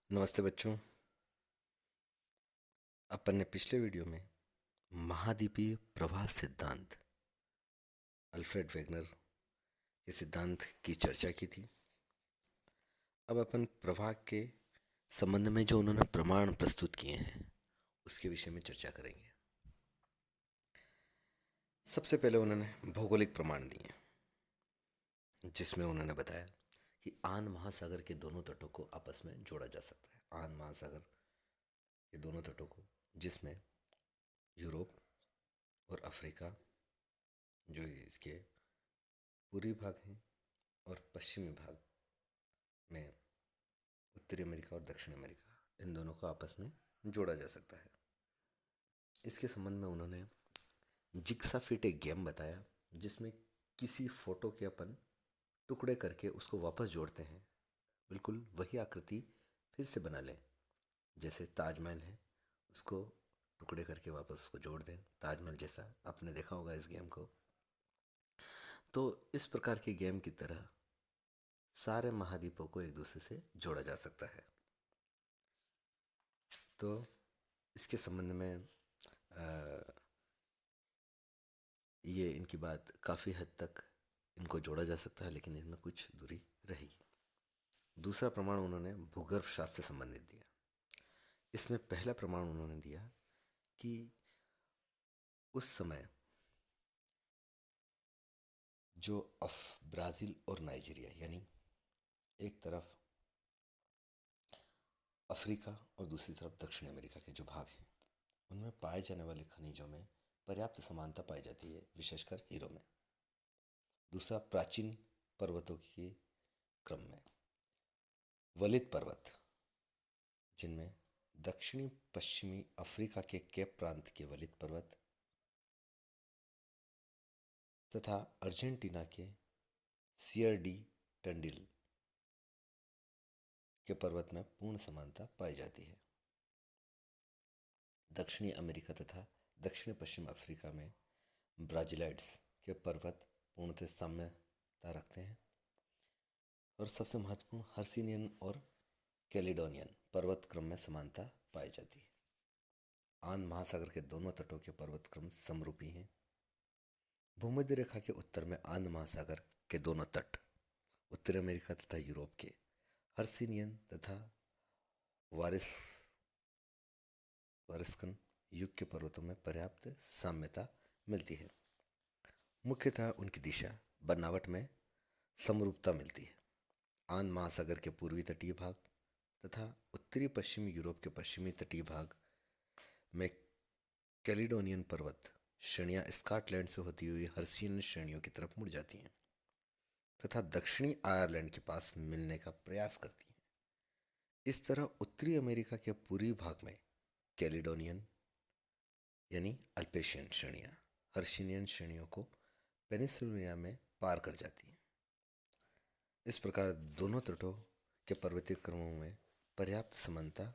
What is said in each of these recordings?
नमस्ते बच्चों। अपन ने पिछले वीडियो में महाद्वीपीय प्रवाह सिद्धांत अल्फ्रेड वेगनर के सिद्धांत की चर्चा की थी। अब अपन प्रवाह के संबंध में जो उन्होंने प्रमाण प्रस्तुत किए हैं उसके विषय में चर्चा करेंगे। सबसे पहले उन्होंने भौगोलिक प्रमाण दिए, जिसमें उन्होंने बताया कि आन महासागर के दोनों तटों को आपस में जोड़ा जा सकता है। आन महासागर के दोनों तटों को, जिसमें यूरोप और अफ्रीका जो इसके पूर्वी भाग हैं और पश्चिमी भाग में उत्तरी अमेरिका और दक्षिण अमेरिका, इन दोनों को आपस में जोड़ा जा सकता है। इसके संबंध में उन्होंने जिग्सा फिट एक गेम बताया, जिसमें किसी फोटो के अपन टुकड़े करके उसको वापस जोड़ते हैं, बिल्कुल वही आकृति फिर से बना लें। जैसे ताजमहल है, उसको टुकड़े करके वापस उसको जोड़ दें, ताजमहल जैसा। आपने देखा होगा इस गेम को। तो इस प्रकार के गेम की तरह सारे महाद्वीपों को एक दूसरे से जोड़ा जा सकता है। तो इसके संबंध में ये इनकी बात काफ़ी हद तक इनको जोड़ा जा सकता है, लेकिन इनमें कुछ दूरी रहेगी। दूसरा प्रमाण उन्होंने भूगर्भ शास्त्र से संबंधित दिया। इसमें पहला प्रमाण उन्होंने दिया कि उस समय जो ब्राज़ील और नाइजीरिया, यानी एक तरफ अफ्रीका और दूसरी तरफ दक्षिण अमेरिका के जो भाग हैं, उनमें पाए जाने वाले खनिजों में पर्याप्त समानता पाई जाती है, विशेषकर हीरो में। दूसरा, प्राचीन पर्वतों के क्रम में वलित पर्वत, जिनमें दक्षिणी पश्चिमी अफ्रीका के केप प्रांत के वलित पर्वत तथा अर्जेंटीना के सियर डी टंडिल के पर्वत में पूर्ण समानता पाई जाती है। दक्षिणी अमेरिका तथा दक्षिण पश्चिम अफ्रीका में ब्राजिलाइड्स के पर्वत पूर्णतः साम्यता रखते हैं। और सबसे महत्वपूर्ण, हर्सिनियन और कैलिडोनियन पर्वत क्रम में समानता पाई जाती है। आन महासागर के दोनों तटों के पर्वत क्रम समरूपी हैं। भूमध्य रेखा के उत्तर में आन महासागर के दोनों तट, उत्तरी अमेरिका तथा यूरोप के हर्सिनियन तथा वारिस वारिस्कन युग के पर्वतों में पर्याप्त साम्यता मिलती है। मुख्यतः उनकी दिशा बनावट में समरूपता मिलती है। आन महासागर के पूर्वी तटीय भाग तथा उत्तरी पश्चिमी यूरोप के पश्चिमी तटीय भाग में कैलिडोनियन पर्वत श्रेणियां स्कॉटलैंड से होती हुई हर्सियन श्रेणियों की तरफ मुड़ जाती हैं तथा दक्षिणी आयरलैंड के पास मिलने का प्रयास करती हैं। इस तरह उत्तरी अमेरिका के पूर्वी भाग में कैलिडोनियन यानी अल्पेशियन श्रेणियां हर्सिनियन श्रेणियों को पेनिसुलिया में पार कर जाती हैं। इस प्रकार दोनों तटों के पर्वतीय क्रमों में पर्याप्त समानता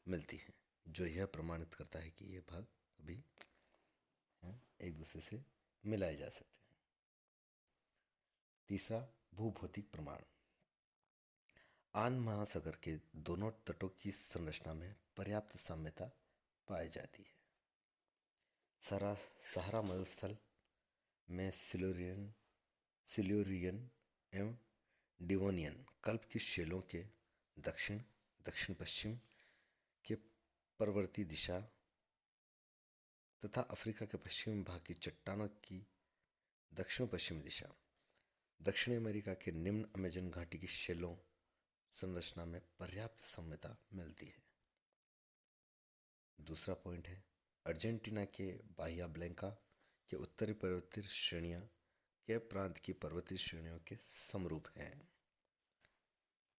मिलती है, जो यह प्रमाणित करता है कि ये भाग अभी एक दूसरे से मिलाए जा सकते हैं। तीसरा, भूभौतिक प्रमाण। आन महासागर के दोनों तटों की संरचना में पर्याप्त साम्यता पाई जाती है। सहारा मरुस्थल में सिल्यूरियन एवं डिवोनियन कल्प की शेलों के दक्षिण दक्षिण पश्चिम के प्रवृत्ति दिशा तथा अफ्रीका के पश्चिमी भाग की चट्टानों की दक्षिण पश्चिमी दिशा, दक्षिण अमेरिका के निम्न अमेजन घाटी की शेलों संरचना में पर्याप्त साम्यता मिलती है। दूसरा पॉइंट है, अर्जेंटीना के बाहिया ब्लैंका के उत्तरी पर्वतीय श्रेणियां के प्रांत की पर्वतीय श्रेणियों के समरूप हैं।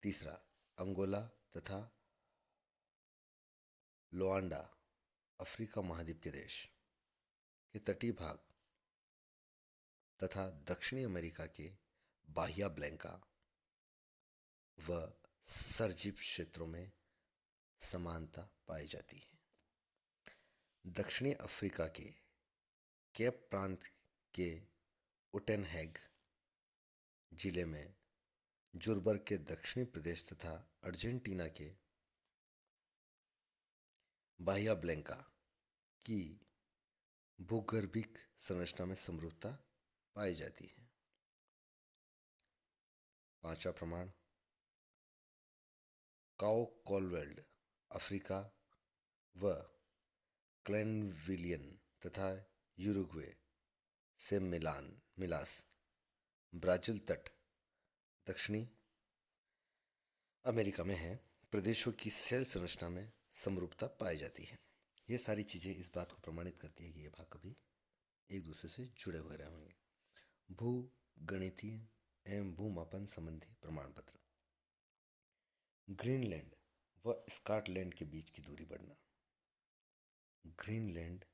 तीसरा, अंगोला तथा लोआंडा अफ्रीका महाद्वीप के देश के तटीय भाग तथा दक्षिणी अमेरिका के बाहिया ब्लैंका व सरजीप क्षेत्रों में समानता पाई जाती है। दक्षिणी अफ्रीका के केप प्रांत के उटेनहेग जिले में जुरबर्ग के दक्षिणी प्रदेश तथा अर्जेंटीना के बाहिया ब्लैंका की भूगर्भिक संरचना में समरूपता पाई जाती है। पांचवा प्रमाण, काओ कॉलवेल्ड अफ्रीका व क्लेनविलियन तथा यूरुग्वे से मिलास ब्राजील तट दक्षिणी अमेरिका में है प्रदेशों की सेल संरचना में समरूपता पाई जाती है। ये सारी चीजें इस बात को प्रमाणित करती है कि ये भाग कभी एक दूसरे से जुड़े हुए रहे होंगे। भू गणितीय एवं भूमापन संबंधी प्रमाण पत्र। ग्रीनलैंड व स्कॉटलैंड के बीच की दूरी बढ़ना। ग्रीनलैंड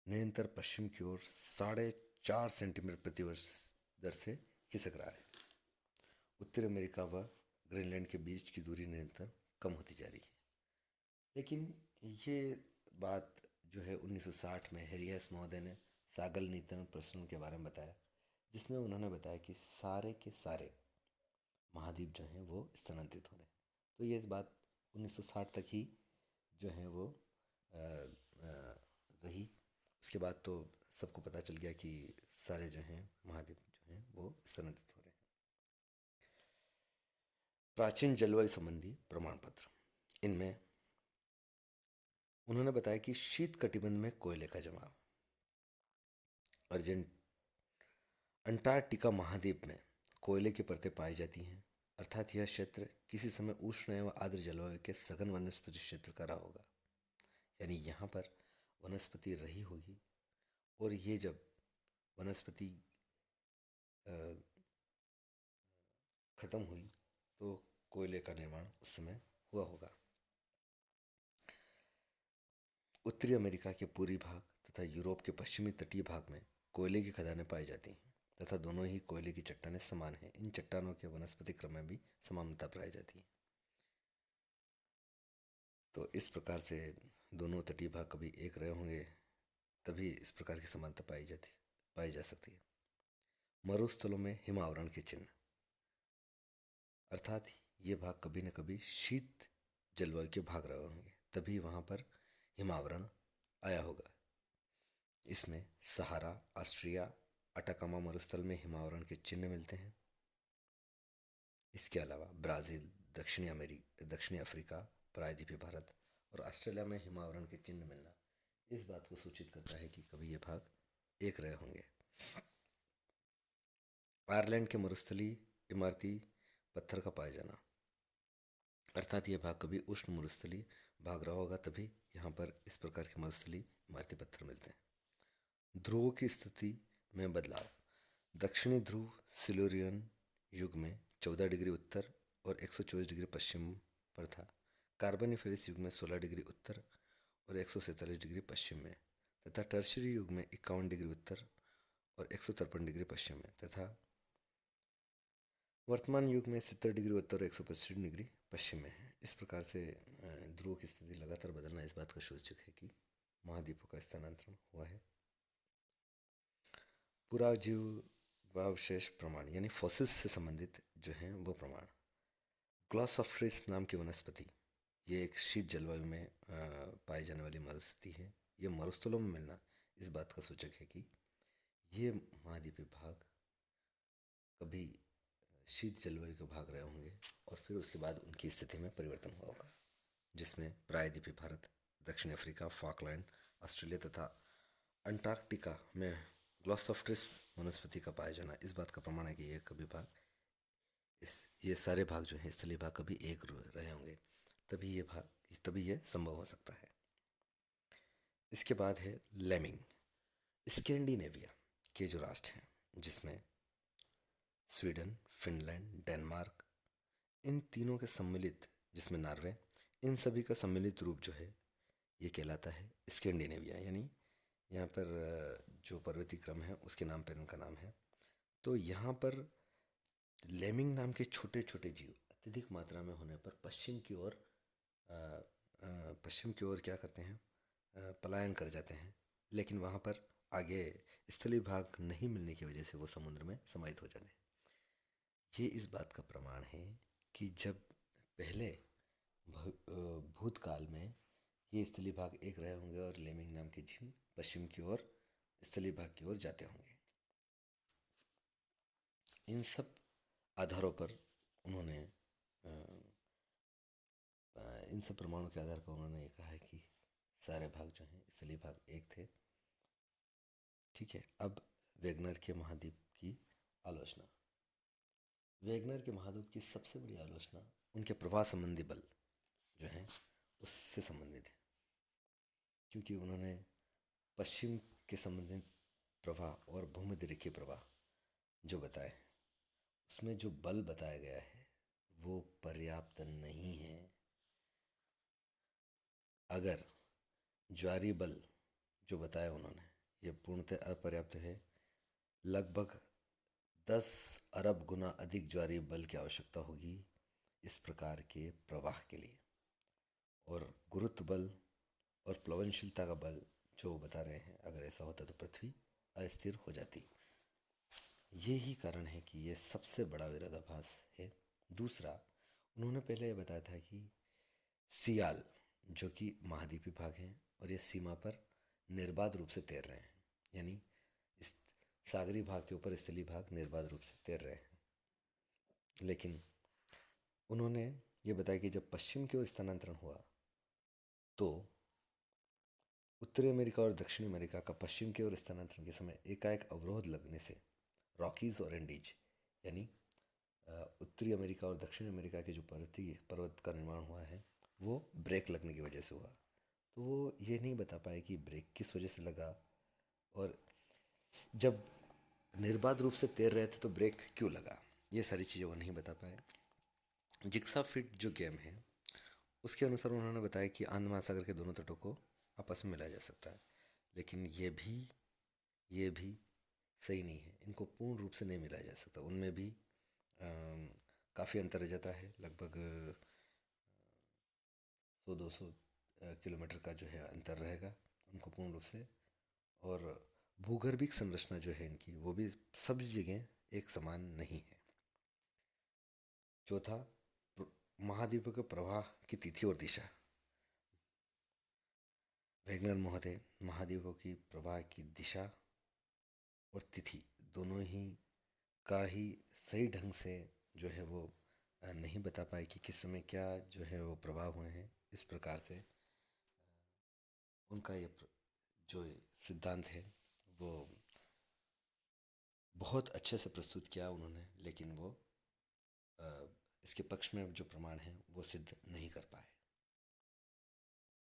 निरंतर पश्चिम की ओर 4.5 सेंटीमीटर प्रति वर्ष दर से खिसक रहा है। उत्तरी अमेरिका व ग्रीनलैंड के बीच की दूरी निरंतर कम होती जा रही है। लेकिन ये बात जो है 1960 में हेरियस महोदय ने सागल नीतन प्रश्न के बारे में बताया, जिसमें उन्होंने बताया कि सारे के सारे महाद्वीप जो हैं वो स्थानांतरित हो रहे हैं। तो ये इस बात 1960 तक ही जो है वो रही। उसके बाद तो सबको पता चल गया कि सारे जो हैं महाद्वीप जो हैं वो स्थानांतरित हो रहे हैं। प्राचीन जलवायु संबंधी प्रमाण पत्र। इनमें उन्होंने बताया कि शीत कटिबंध में कोयले का जमाव। अर्जेंट अंटार्कटिका महाद्वीप में कोयले की परतें पाई जाती हैं, अर्थात यह क्षेत्र किसी समय उष्ण एवं आर्द्र जलवायु के सघन वनस्पति क्षेत्र का रहा होगा। यानी यहाँ पर वनस्पति रही होगी और ये जब वनस्पति खत्म हुई तो कोयले का निर्माण उस समय हुआ होगा। उत्तरी अमेरिका के पूर्वी भाग तथा यूरोप के पश्चिमी तटीय भाग में कोयले की खदानें पाई जाती हैं तथा दोनों ही कोयले की चट्टानें समान हैं। इन चट्टानों के वनस्पतिक क्रम में भी समानता पाई जाती है। तो इस प्रकार से दोनों तटीय भाग कभी एक रहे होंगे, तभी इस प्रकार की समानता पाई जा सकती है। मरुस्थलों में हिमावरण के चिन्ह, अर्थात ये भाग कभी न कभी शीत जलवायु के भाग रहे होंगे, तभी वहां पर हिमावरण आया होगा। इसमें सहारा, ऑस्ट्रिया, अटाकामा मरुस्थल में हिमावरण के चिन्ह मिलते हैं। इसके अलावा ब्राजील, दक्षिणी अफ्रीका, प्रायद्वीपीय भारत और ऑस्ट्रेलिया में हिमावरण के चिन्ह मिलना इस बात को सूचित करता है कि कभी ये भाग एक रहे होंगे। आयरलैंड के मरुस्थली इमारती पत्थर का पाया जाना, अर्थात यह भाग कभी उष्ण मरुस्थली भाग रहा होगा, तभी यहाँ पर इस प्रकार के मरुस्थली इमारती पत्थर मिलते हैं। ध्रुवों की स्थिति में बदलाव। दक्षिणी ध्रुव सिल्यूरियन युग में 14 डिग्री उत्तर और 124 डिग्री पश्चिम पर था। कार्बोनिफेरस युग में 16 डिग्री उत्तर और 147 डिग्री पश्चिम में तथा टर्शियरी युग में 51 डिग्री उत्तर और 153 डिग्री पश्चिम में तथा वर्तमान युग में 70 डिग्री उत्तर और 125 डिग्री पश्चिम में है। इस प्रकार से ध्रुव की स्थिति लगातार बदलना इस बात का सूचक है कि महाद्वीपों का स्थानांतरण हुआ है। पुराजीवावशेष प्रमाण यानी फॉसिल्स से संबंधित जो हैं वो प्रमाण। ग्लॉसोफ्रिस नाम की वनस्पति, ये एक शीत जलवायु में पाई जाने वाली वनस्पति है। ये मरुस्थलों में मिलना इस बात का सूचक है कि ये महाद्वीपीय भाग कभी शीत जलवायु के भाग रहे होंगे और फिर उसके बाद उनकी स्थिति में परिवर्तन हुआ होगा, जिसमें प्रायद्वीपीय भारत, दक्षिण अफ्रीका, फॉकलैंड, ऑस्ट्रेलिया तथा अंटार्कटिका में ग्लॉसोफ्रिस वनस्पति का पाया जाना इस बात का प्रमाण है कि ये सारे भाग जो हैं स्थलीय भाग कभी एक रहे होंगे, तभी ये संभव हो सकता है। इसके बाद है लेमिंग। स्कैंडिनेविया के जो राष्ट्र हैं, जिसमें स्वीडन, फिनलैंड, डेनमार्क, इन तीनों के सम्मिलित, जिसमें नॉर्वे, इन सभी का सम्मिलित रूप जो है ये कहलाता है स्कैंडिनेविया। यानी यहाँ पर जो पर्वतीय क्रम है उसके नाम पर इनका नाम है। तो यहाँ पर लेमिंग नाम के छोटे छोटे जीव अत्यधिक मात्रा में होने पर पश्चिम की ओर क्या करते हैं, पलायन कर जाते हैं। लेकिन वहाँ पर आगे स्थलीय भाग नहीं मिलने की वजह से वो समुद्र में समाहित हो जाते हैं। ये इस बात का प्रमाण है कि जब पहले भूतकाल में ये स्थलीय भाग एक रहे होंगे और लेमिंग नाम के जीव पश्चिम की ओर स्थलीय भाग की ओर जाते होंगे। इन सब आधारों पर उन्होंने इन सब प्रमाणों के आधार पर उन्होंने ये कहा है कि सारे भाग जो हैं स्थलीय भाग एक थे। ठीक है, अब वेगनर के महाद्वीप की आलोचना। वेगनर के महाद्वीप की सबसे बड़ी आलोचना उनके प्रवाह संबंधी बल जो है उससे संबंधित है, क्योंकि उन्होंने पश्चिम के संबंधित प्रवाह और भूमध्य रेखीय प्रवाह जो बताए उसमें जो बल बताया गया है वो पर्याप्त नहीं है। अगर ज्वारीय बल जो बताया उन्होंने ये पूर्णतः अपर्याप्त है। लगभग 10 अरब गुना अधिक ज्वारीय बल की आवश्यकता होगी इस प्रकार के प्रवाह के लिए, और गुरुत्व बल और प्लवनशीलता का बल जो बता रहे हैं अगर ऐसा होता तो पृथ्वी अस्थिर हो जाती। यही कारण है कि ये सबसे बड़ा विरोधाभास है। दूसरा, उन्होंने पहले ये बताया था कि सियाल जो कि महाद्वीपीय भाग हैं और ये सीमा पर निर्बाध रूप से तैर रहे हैं, यानी इस सागरी भाग के ऊपर स्थलीय भाग निर्बाध रूप से तैर रहे हैं। लेकिन उन्होंने ये बताया कि जब पश्चिम की ओर स्थानांतरण हुआ तो उत्तरी अमेरिका और दक्षिणी अमेरिका का पश्चिम की ओर स्थानांतरण के समय एकाएक अवरोध लगने से रॉकीज और एंडीज यानी उत्तरी अमेरिका और दक्षिण अमेरिका के जो पर्वत का निर्माण हुआ है वो ब्रेक लगने की वजह से हुआ। तो वो ये नहीं बता पाए कि ब्रेक किस वजह से लगा, और जब निर्बाध रूप से तैर रहे थे तो ब्रेक क्यों लगा, ये सारी चीज़ें वो नहीं बता पाए। जिक्सा फिट जो गेम है उसके अनुसार उन्होंने बताया कि आंध महासागर के दोनों तटों को आपस में मिलाया जा सकता है, लेकिन ये भी सही नहीं है। इनको पूर्ण रूप से नहीं मिलाया जा सकता, उनमें भी काफ़ी अंतर रह जाता है। लगभग 100-200 किलोमीटर का जो है अंतर रहेगा उनको पूर्ण रूप से, और भूगर्भिक संरचना जो है इनकी वो भी सभी जगह एक समान नहीं है। चौथा, महाद्वीपों के प्रवाह की तिथि और दिशा। वेगनर महोदय महाद्वीपों की प्रवाह की दिशा और तिथि दोनों ही का ही सही ढंग से जो है वो नहीं बता पाए कि किस समय क्या जो है वो प्रभाव हुए हैं। इस प्रकार से उनका ये जो सिद्धांत है वो बहुत अच्छे से प्रस्तुत किया उन्होंने, लेकिन वो इसके पक्ष में जो प्रमाण है वो सिद्ध नहीं कर पाए।